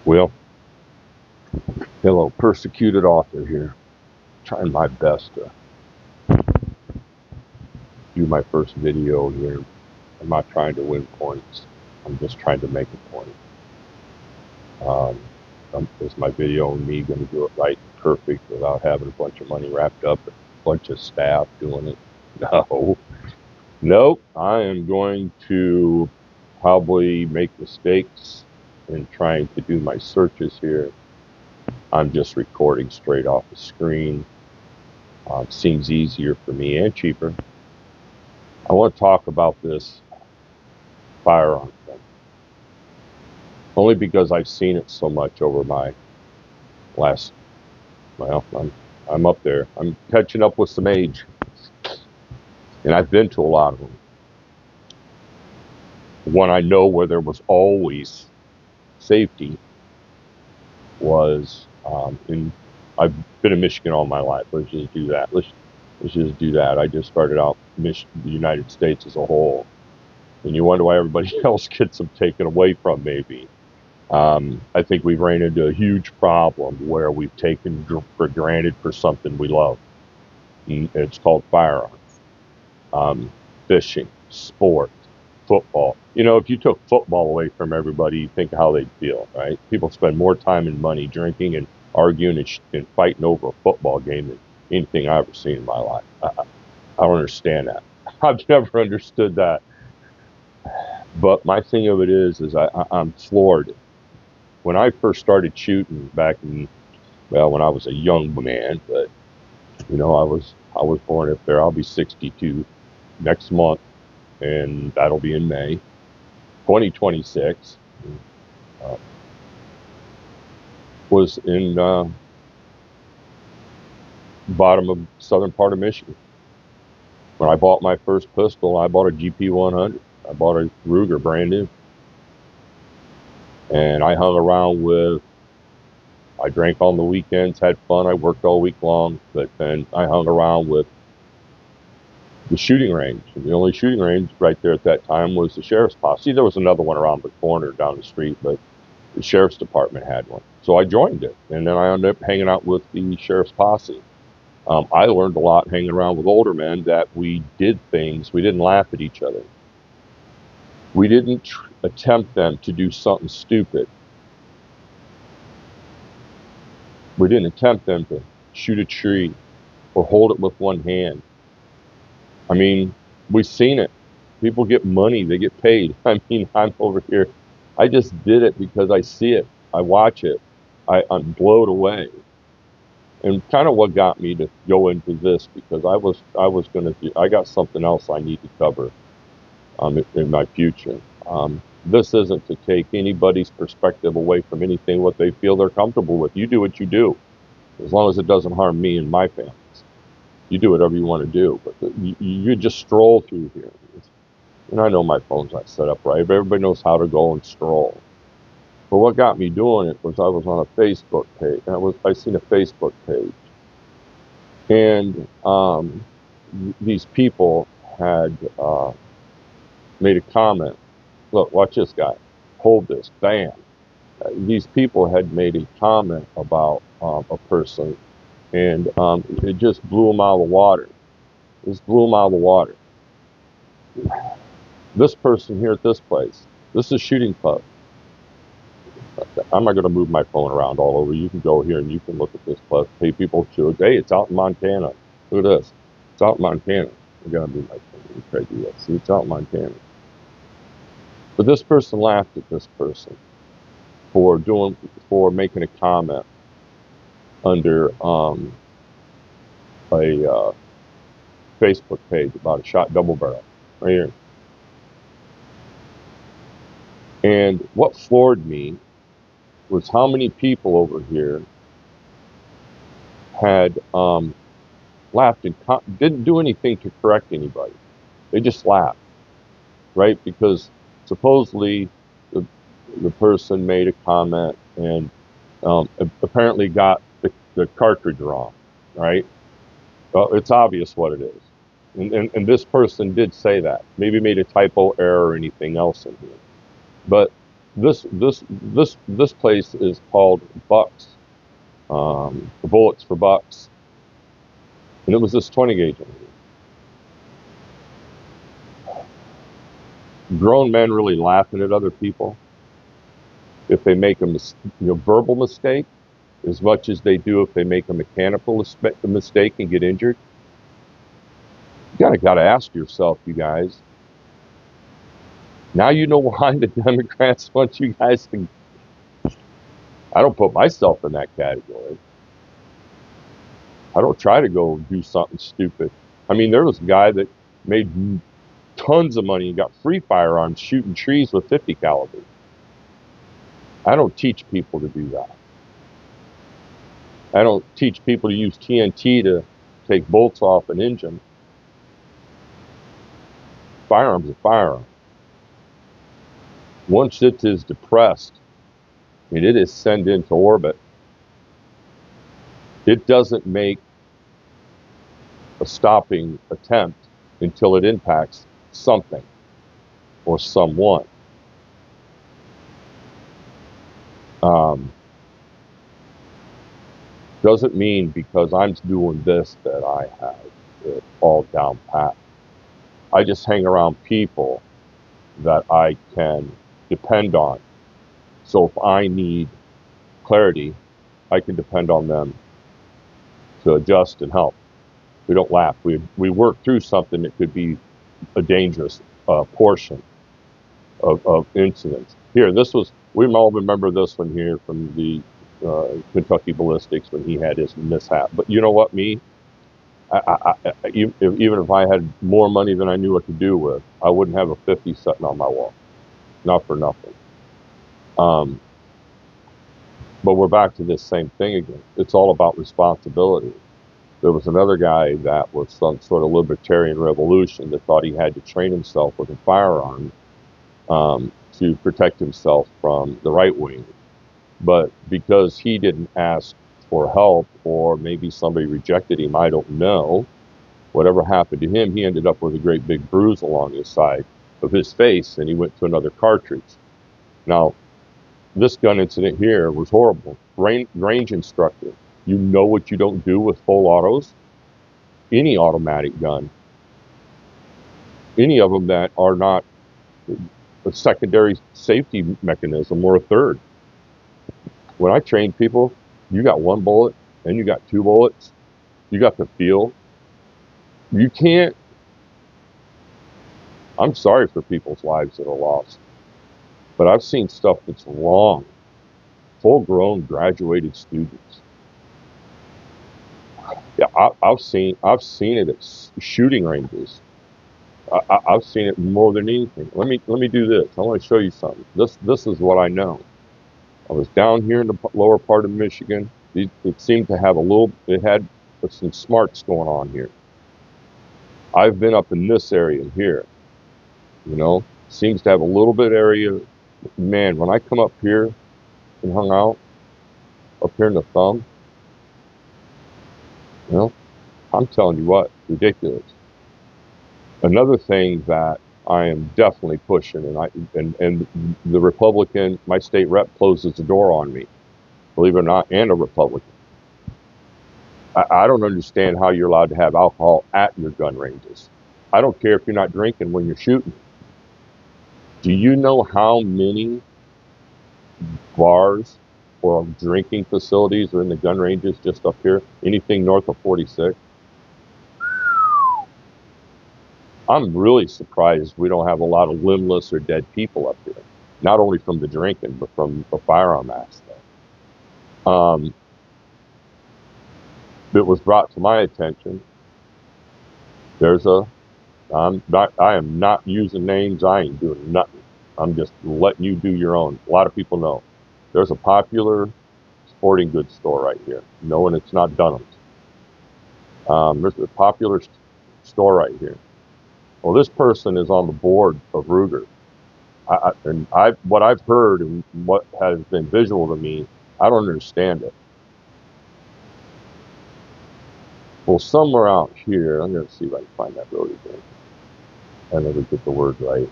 Well, hello, persecuted author here. Trying my best to do my first video here. I'm not trying to win points. I'm just trying to make a point. Is my video and me going to do it right, perfect, without having a bunch of money wrapped up, a bunch of staff doing it? No. Nope. I am going to probably make mistakes in trying to do my searches here. I'm just recording straight off the screen. Seems easier for me and cheaper. I want to talk about this firearm thing, only because I've seen it so much over my last, well, I'm up there. I'm catching up with some age, and I've been to a lot of them. One I know where there was always safety was I've been in Michigan all my life. Let's just do that. Let's just do that. I just started out the United States as a whole, and you wonder why everybody else gets them taken away from, maybe. I think we've ran into a huge problem where we've taken for granted for something we love. It's called firearms. Fishing, sport, football. You know, if you took football away from everybody, you think how they'd feel, right? People spend more time and money drinking and arguing and fighting over a football game than anything I've ever seen in my life. I don't understand that. I've never understood that. But my thing of it is I'm floored. When I first started shooting back in, well, when I was a young man, but I was born up there. I'll be 62 next month, and that'll be in May 2026. Was in bottom of southern part of Michigan. When I bought my first pistol, I bought a GP 100. I bought a Ruger, brand new, and I hung around with. I drank on the weekends, had fun. I worked all week long, but then I hung around with the shooting range. And the only shooting range right there at that time was the sheriff's posse. There was another one around the corner down the street, but the sheriff's department had one. So I joined it, and then I ended up hanging out with the sheriff's posse. I learned a lot hanging around with older men that we did things. We didn't laugh at each other. We didn't attempt them to do something stupid. We didn't attempt them to shoot a tree or hold it with one hand. I mean, we've seen it. People get money, they get paid. I mean, I'm over here. I just did it because I see it. I watch it. I'm blown away. And kind of what got me to go into this, because I got something else I need to cover in my future. This isn't to take anybody's perspective away from anything, what they feel they're comfortable with. You do what you do, as long as it doesn't harm me and my families. You do whatever you want to do, but you just stroll through here. And I know my phone's not set up right, but everybody knows how to go and stroll. But what got me doing it was I was on a Facebook page. I seen a Facebook page, and these people had made a comment. Look, watch this guy. Hold this. Bam. These people had made a comment about a person, and it just blew them out of the water. Just blew them out of the water. This person here at this place, this is Shooting Club. I'm not going to move my phone around all over. You can go here and you can look at this place. Hey, people should. Hey, it's out in Montana. Look at this. It's out in Montana. I'm going to move my phone. Let me try to do that. See, it's out in Montana. But this person laughed at this person for making a comment under a Facebook page about a shot double barrel right here. And what floored me was how many people over here had laughed and didn't do anything to correct anybody. They just laughed, right? Because supposedly the person made a comment and apparently got the cartridge wrong, right? Well, it's obvious what it is. And this person did say that. Maybe made a typo error or anything else in here. But This place is called Bucks, Bullets for Bucks, and it was this 20 gauge. Grown men really laughing at other people if they make a verbal mistake as much as they do if they make a mechanical mistake and get injured. You gotta ask yourself, you guys. Now you know why the Democrats want you guys to. I don't put myself in that category. I don't try to go do something stupid. I mean, there was a guy that made tons of money and got free firearms shooting trees with 50 caliber. I don't teach people to do that. I don't teach people to use TNT to take bolts off an engine. Firearms are firearms. Once it is depressed and it is sent into orbit, it doesn't make a stopping attempt until it impacts something or someone. Doesn't mean because I'm doing this that I have it all down pat. I just hang around people that I can depend on. So if I need clarity, I can depend on them to adjust and help. We don't laugh. We work through something that could be a dangerous portion of incidents. Here, we all remember this one here from the Kentucky ballistics when he had his mishap. But you know what, me? Even if I had more money than I knew what to do with, I wouldn't have a 50 sitting on my wall. Not for nothing. But we're back to this same thing again. It's all about responsibility. There was another guy that was some sort of libertarian revolution that thought he had to train himself with a firearm to protect himself from the right wing. But because he didn't ask for help, or maybe somebody rejected him, I don't know. Whatever happened to him, he ended up with a great big bruise along his side of his face, and he went to another cartridge. Now, this gun incident here was horrible. Range instructor. You know what you don't do with full autos? Any automatic gun. Any of them that are not a secondary safety mechanism or a third. When I train people, you got one bullet, and you got two bullets. You got the feel. You can't. I'm sorry for people's lives that are lost, but I've seen stuff that's wrong. Full-grown graduated students. Yeah, I've seen it at shooting ranges. I've seen it more than anything. Let me do this. I want to show you something. This is what I know. I was down here in the lower part of Michigan. It seemed to have it had some smarts going on here. I've been up in this area here, seems to have a little bit area. Man, when I come up here and hung out, up here in the thumb, I'm telling you what, ridiculous. Another thing that I am definitely pushing, and the Republican, my state rep closes the door on me, believe it or not, and a Republican. I don't understand how you're allowed to have alcohol at your gun ranges. I don't care if you're not drinking when you're shooting. Do you know how many bars or drinking facilities are in the gun ranges just up here? Anything north of 46? I'm really surprised we don't have a lot of limbless or dead people up here. Not only from the drinking, but from the firearm aspect. It was brought to my attention. I am not using names. I ain't doing nothing. I'm just letting you do your own. A lot of people know. There's a popular sporting goods store right here. No, and it's not Dunham's. There's a popular store right here. Well, this person is on the board of Ruger. What I've heard and what has been visual to me, I don't understand it. Well, somewhere out here, I'm going to see if I can find that road again. I never get the word right.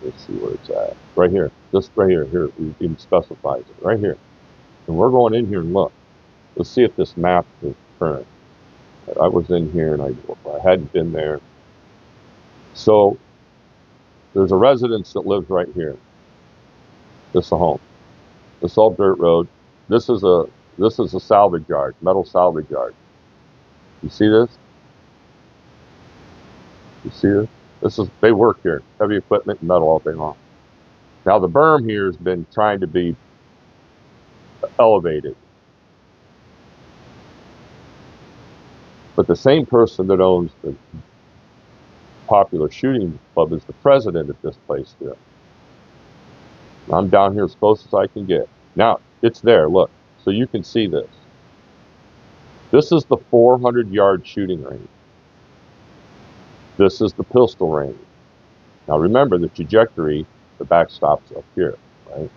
Let's see where it's at. Right here. Just right here. Here, it even specifies it. Right here. And we're going in here and look. Let's see if this map is current. I was in here and I hadn't been there. So there's a residence that lives right here. This is a home. This is all dirt road. This is a salvage yard, metal salvage yard. You see this? You see this? They work here. Heavy equipment and metal all day long. Now the berm here has been trying to be elevated. But the same person that owns the popular shooting club is the president of this place here. I'm down here as close as I can get. Now, it's there, look. So you can see this. This is the 400-yard shooting range. This is the pistol range. Now remember, the trajectory, the backstop's up here, right?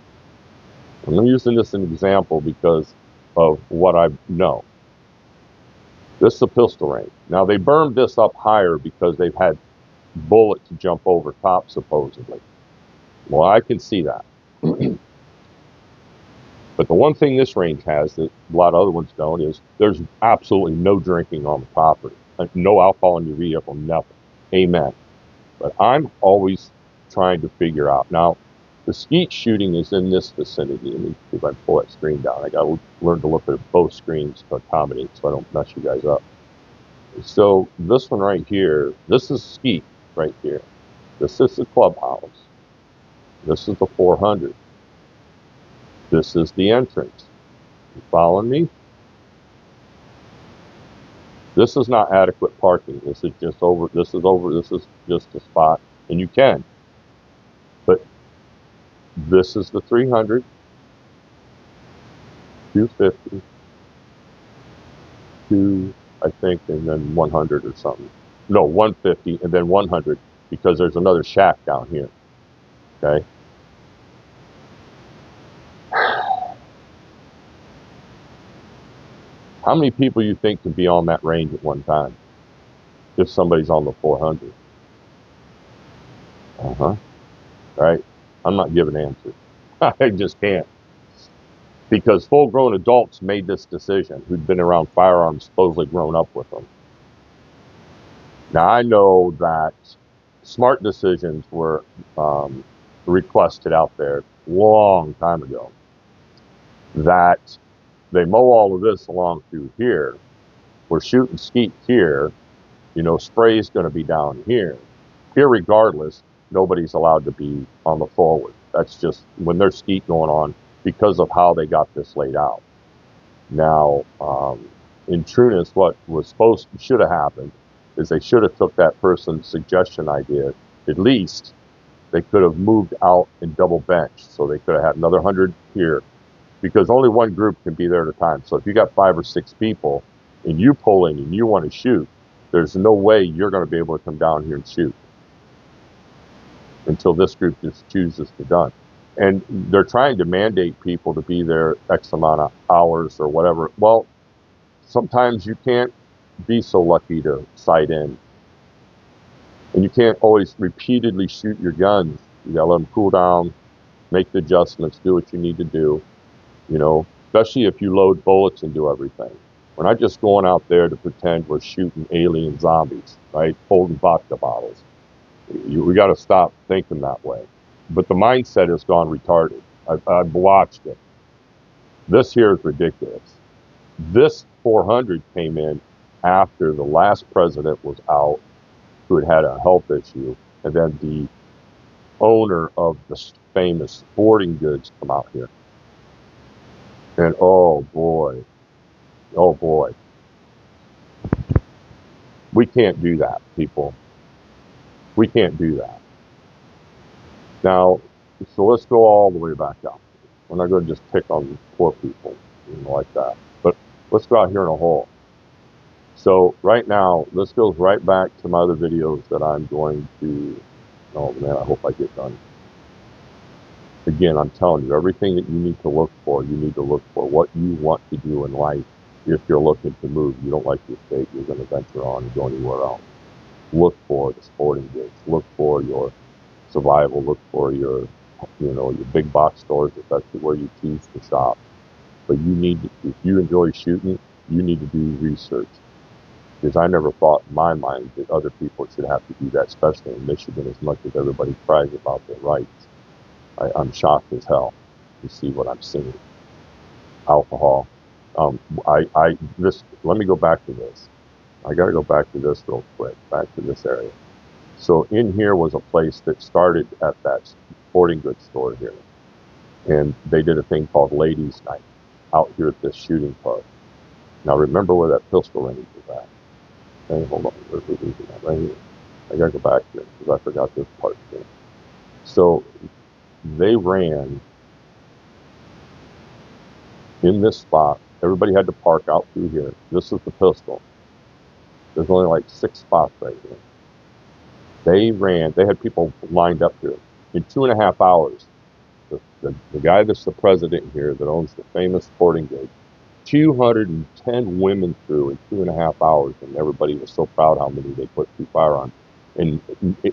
I'm using this as an example because of what I know. This is the pistol range. Now, they burned this up higher because they've had bullets to jump over top, supposedly. Well, I can see that. But the one thing this range has that a lot of other ones don't is there's absolutely no drinking on the property. No alcohol in your vehicle, nothing. Amen. But I'm always trying to figure out. Now, the skeet shooting is in this vicinity. Let me see if I can pull that screen down. I got to learn to look at both screens to accommodate so I don't mess you guys up. So this one right here, this is skeet right here. This is the clubhouse. This is the 400. This is the entrance. You following me? This is not adequate parking. This is just this is just a spot. And you can. But this is the 300, 250, 2, I think, and then 100 or something. No, 150 and then 100 because there's another shack down here. Okay? How many people you think can be on that range at one time if somebody's on the 400? Right? I'm not giving answers. I just can't. Because full-grown adults made this decision who'd been around firearms, supposedly grown up with them. Now, I know that smart decisions were requested out there a long time ago. That they mow all of this along through here. We're shooting skeet here. Spray's going to be down here. Irregardless, nobody's allowed to be on the forward. That's just when there's skeet going on because of how they got this laid out. Now, in trueness, what should have happened is they should have took that person's suggestion idea. At least they could have moved out and double benched. So they could have had another 100 here because only one group can be there at a time. So if you got 5 or 6 people and you pull in and you want to shoot, there's no way you're going to be able to come down here and shoot until this group just chooses to done. And they're trying to mandate people to be there X amount of hours or whatever. Well, sometimes you can't be so lucky to sight in. And you can't always repeatedly shoot your guns. You gotta let them cool down, make the adjustments, do what you need to do. Especially if you load bullets and do everything. We're not just going out there to pretend we're shooting alien zombies, right? Holding vodka bottles. We got to stop thinking that way. But the mindset has gone retarded. I've watched it. This here is ridiculous. This 400 came in after the last president was out who had a health issue, and then the owner of the famous sporting goods come out here. And oh boy, we can't do that, people. We can't do that. Now, so let's go all the way back out. We're not going to just pick on poor people, like that. But let's go out here in a hole. So right now, this goes right back to my other videos that I'm going to. Oh man, I hope I get done. Again, I'm telling you, everything that you need to look for, you need to look for what you want to do in life. If you're looking to move, you don't like your state, you're going to venture on and go anywhere else. Look for the sporting goods. Look for your survival, look for your, your big box stores if that's where you choose to shop. But you need to, if you enjoy shooting, you need to do research. Because I never thought in my mind that other people should have to do that, especially in Michigan, as much as everybody cries about their rights. I'm shocked as hell to see what I'm seeing. Alcohol. Let me go back to this. I got to go back to this real quick, back to this area. So in here was a place that started at that sporting goods store here. And they did a thing called Ladies Night out here at this shooting club. Now remember where that pistol range is at. Okay, hold on. Where's the reason that right here? I gotta go back to it because I forgot this part here. So they ran in this spot. Everybody had to park out through here. This is the pistol. There's only like 6 spots right here. They had people lined up here. In 2.5 hours, the guy that's the president here that owns the famous sporting goods, 210 women through in 2.5 hours, and everybody was so proud how many they put through firearms. And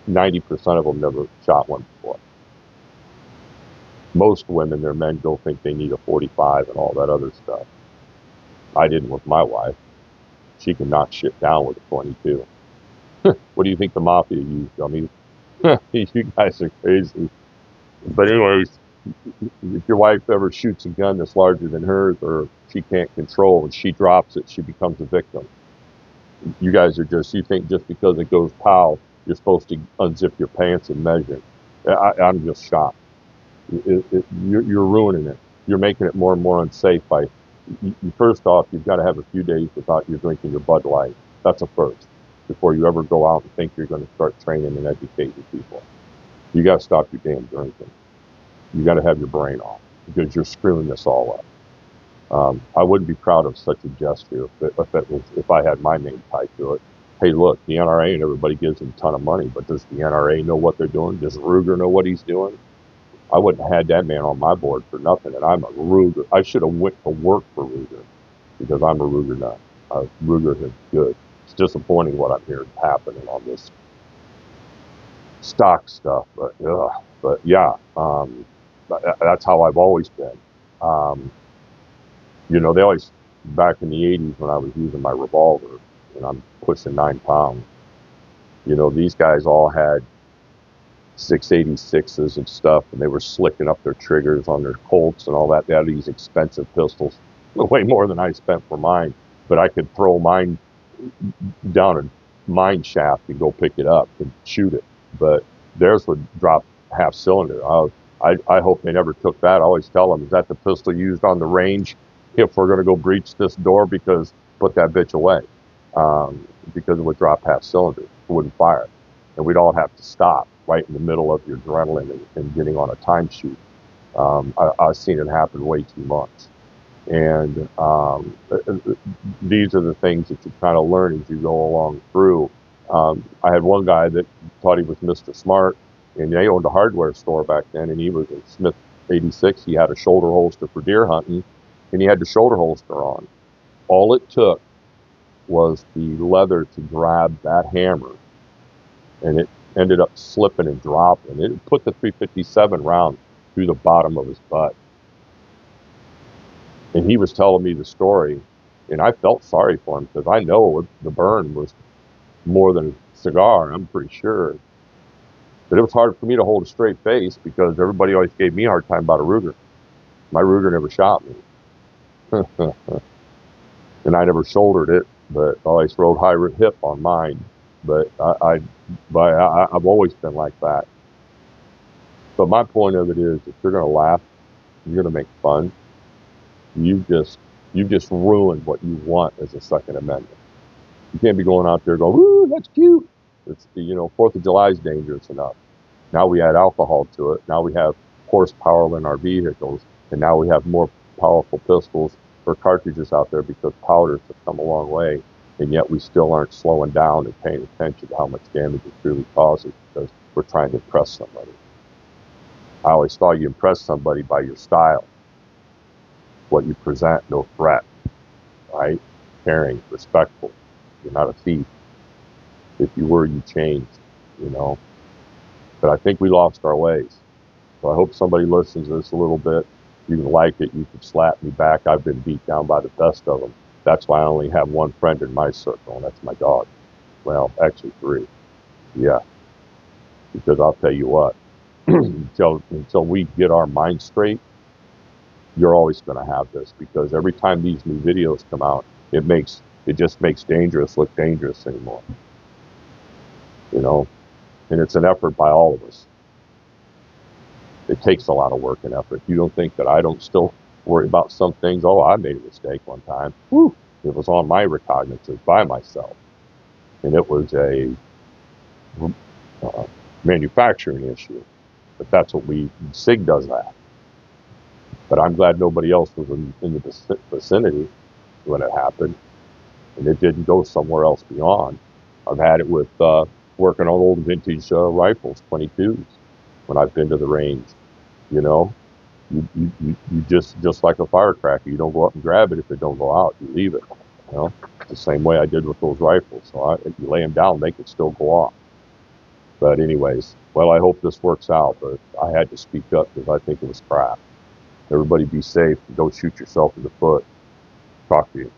90% of them never shot one before. Most women, their men don't think they need a 45 and all that other stuff. I didn't with my wife. She can knock shit down with a 22. What do you think the mafia used, dummies? You guys are crazy. But anyways, if your wife ever shoots a gun that's larger than hers or she can't control and she drops it, she becomes a victim. You guys are you think just because it goes pow, you're supposed to unzip your pants and measure. I'm just shocked. You're ruining it. You're making it more and more unsafe by, first off, you've got to have a few days without you drinking your Bud Light. That's a first. Before you ever go out and think you're going to start training and educating people. You got to stop your damn drinking. You got to have your brain off because you're screwing this all up. I wouldn't be proud of such a gesture if I had my name tied to it. Hey, look, the NRA and everybody gives them a ton of money, but does the NRA know what they're doing? Does Ruger know what he's doing? I wouldn't have had that man on my board for nothing, and I'm a Ruger. I should have went to work for Ruger because I'm a Ruger nut. Ruger is good. It's disappointing what I'm hearing happening on this stock stuff, but yeah, that's how I've always been. They always, back in the 80s when I was using my revolver, and I'm pushing 9 pounds, these guys all had 686s and stuff, and they were slicking up their triggers on their Colts and all that. They had these expensive pistols, way more than I spent for mine, but I could throw mine down a mine shaft and go pick it up and shoot it. But theirs would drop half cylinder. I hope they never took that. I always tell them, is that the pistol used on the range if we're going to go breach this door? Because put that bitch away. Because it would drop half cylinder. It wouldn't fire. And we'd all have to stop right in the middle of your adrenaline and getting on a time shoot. I've seen it happen way too much. And these are the things that you kind of learn as you go along through. I had one guy that thought he was Mr. Smart, and they owned a hardware store back then, and he was in Smith 86. He had a shoulder holster for deer hunting, and he had the shoulder holster on. All it took was the leather to grab that hammer, and it ended up slipping and dropping. It put the 357 round through the bottom of his butt. And he was telling me the story, and I felt sorry for him because I know the burn was more than a cigar, I'm pretty sure. But it was hard for me to hold a straight face because everybody always gave me a hard time about a Ruger. My Ruger never shot me. And I never shouldered it, but I always rode high hip on mine. But I've always been like that. But my point of it is, if you're going to laugh, you're going to make fun, you've just ruined what you want as a Second Amendment. You can't be going out there going, "Ooh, that's cute." It's 4th of July is dangerous enough. Now we add alcohol to it. Now we have horsepower in our vehicles, and now we have more powerful pistols or cartridges out there because powders have come a long way, and yet we still aren't slowing down and paying attention to how much damage it really causes because we're trying to impress somebody. I always thought you impress somebody by your style, what you present, no threat, right? Caring, respectful. You're not a thief. If you were, you changed, But I think we lost our ways. So I hope somebody listens to this a little bit. If you can like it, you can slap me back. I've been beat down by the best of them. That's why I only have one friend in my circle, and that's my dog. Well, actually three. Yeah, because I'll tell you what, until we get our mind straight, you're always going to have this, because every time these new videos come out, it just makes dangerous look dangerous anymore. You know, and it's an effort by all of us. It takes a lot of work and effort. You don't think that I don't still worry about some things? Oh, I made a mistake one time. Whew, it was on my recognizance by myself, and it was a uh, manufacturing issue. But that's what SIG does that. But I'm glad nobody else was in the vicinity when it happened, and it didn't go somewhere else beyond. I've had it with working on old vintage rifles, 22s, when I've been to the range. You know, you just like a firecracker, you don't go up and grab it if it don't go out. You leave it. You know, it's the same way I did with those rifles. So if you lay them down, they could still go off. But anyways, well, I hope this works out. But I had to speak up because I think it was crap. Everybody be safe. Don't shoot yourself in the foot. Talk to you.